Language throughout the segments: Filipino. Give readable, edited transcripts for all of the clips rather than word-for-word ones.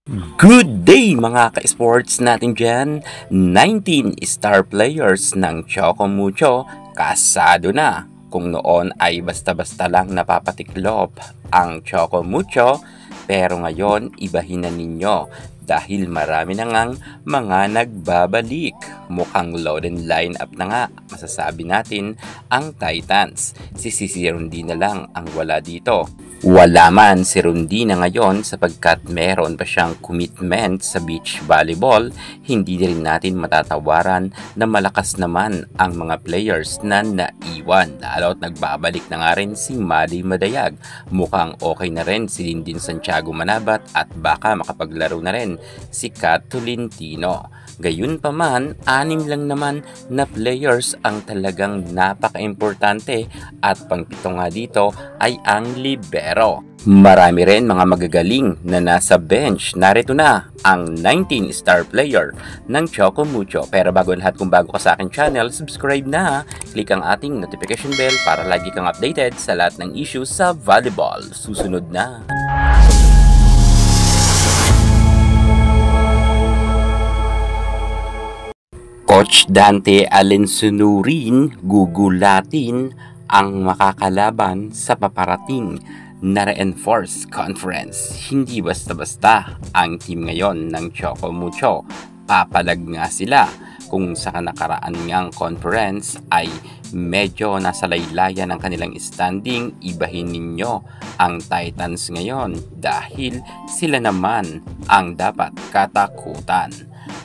Good day mga ka-sports natin dyan! 19 star players ng Choco Mucho kasado na. Kung noon ay basta-basta lang napapatiklop ang Choco Mucho, pero ngayon ibahin na ninyo dahil marami na ngang mga nagbabalik. Mukhang loaded lineup na nga, masasabi natin ang Titans. Si Rundi na lang ang wala dito. Wala man si Rundi na ngayon sapagkat meron pa siyang commitment sa beach volleyball. Hindi rin natin matatawaran na malakas naman ang mga players na naiwan. Lalo at nagbabalik na nga rin si Maddie Madayag. Mukhang okay na rin si Lindin Santiago Manabat at baka makapaglaro na rin si Kat Tolentino. Gayunpaman, 6 lang naman na players ang talagang napaka-importante at pang-7 nga dito ay ang libero. Marami rin mga magagaling na nasa bench. Narito na ang 19 star player ng Choco Mucho. Pero bago lahat, kung bago ka sa aking channel, subscribe na. Click ang ating notification bell para lagi kang updated sa lahat ng issues sa volleyball. Susunod na. Coach Dante Alensunurin gugulatin ang makakalaban sa paparating na Reinforced Conference. Hindi basta-basta ang team ngayon ng Choco Mucho. Papalag nga sila kung sa nakaraan ngang conference ay medyo nasa laylayan ng kanilang standing. Ibahin ninyo ang Titans ngayon dahil sila naman ang dapat katakutan.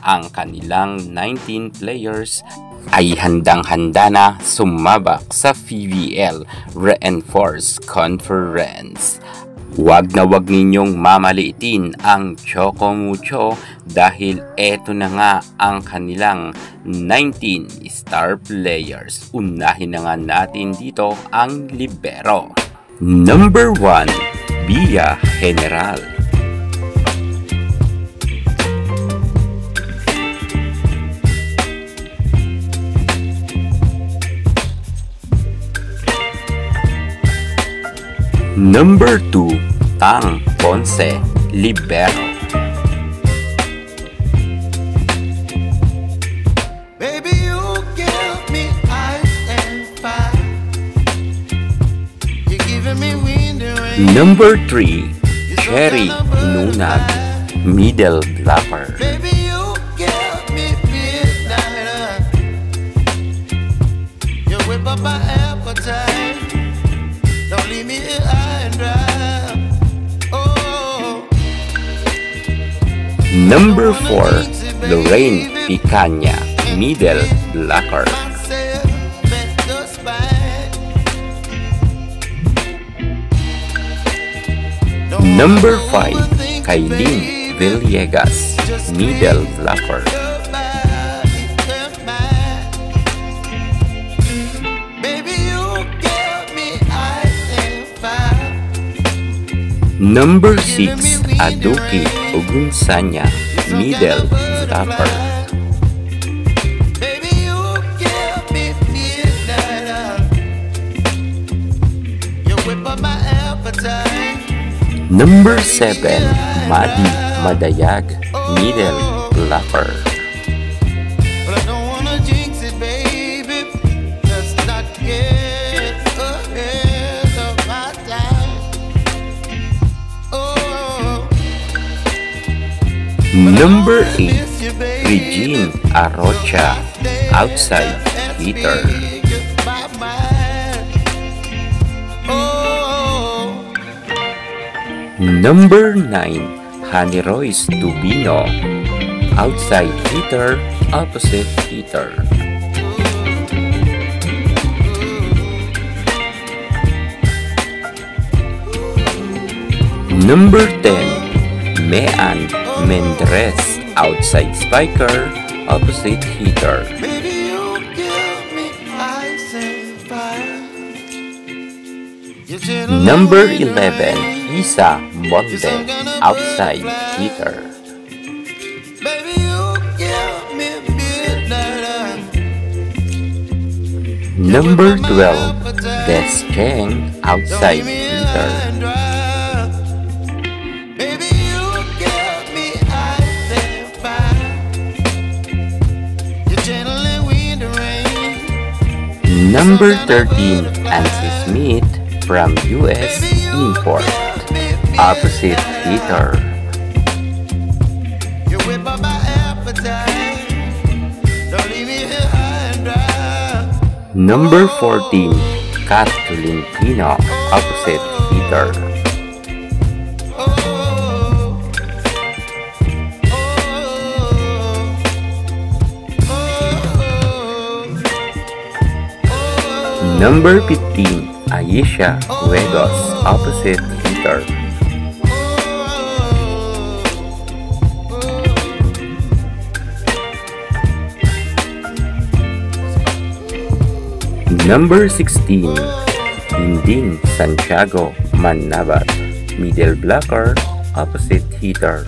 Ang kanilang 19 players ay handang-handa na sumabak sa PVL Reinforced Conference. Wag na wag ninyong mamaliitin ang Choco Mucho dahil eto na nga ang kanilang 19 star players. Unahin na nga natin dito ang libero. Number 1, Bia General. Number 2, Tang Ponce, libero. Baby, you give me ice and fire. You're giving me wind and rain. Number 3, Cherry Nunag, middle blocker. Baby, you give me midnight. You whip up my appetite. Don't leave me here high and dry. Oh. Number 4, Lorraine Picaña, middle blocker. Myself at the spine. Don't Number wanna 5, Kailin Villegas, middle blocker. Number 6, Aduki Ogunsanya, middle stopper. Number 7, Maddie Madayag, middle blocker. Number 8, Regine Arocha, outside hitter. Number 9, Honey Royce Tubino, outside hitter, opposite hitter. Number 10, Mean Mendres, outside spiker, opposite hitter. Number 11, Isa Monde, outside hitter. Number 12, Des Cheng, outside hitter. Baby, you give me Number 13, Ansi Smith from US Import. Opposite hitter. You whip up my appetite. Don't leave me here high and dry. Number 14, Kathleen Pino. Opposite hitter. Number 15, Aisha Huegos. Opposite hitter. Number 16, Dindin Santiago Manabat. Middle blocker. Opposite hitter.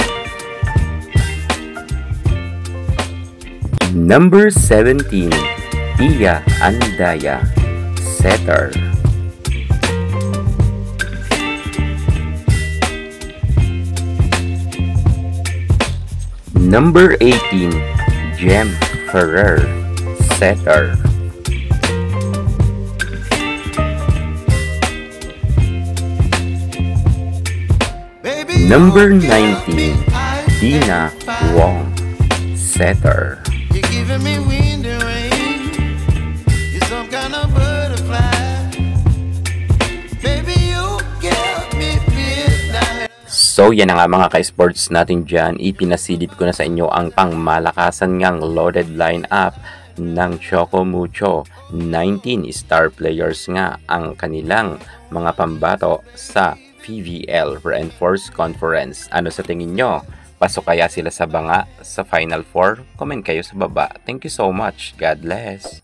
Number 17, Iya Andaya. Setter. Number 18, Jem Ferrer. Setter. Number 19, Dina Wong. Setter. You're giving me wind and rain. You're some kind of butterfly. Baby, you give me midnight. So yan na nga mga ka-sports natin dyan, ipinasilip ko na sa inyo ang pangmalakasan ngang loaded lineup ng Choco Mucho. 19 star players nga ang kanilang mga pambato sa PVL Reinforced Conference. Ano sa tingin nyo? Pasok kaya sila sa banga sa Final Four? Comment kayo sa baba. Thank you so much. God bless.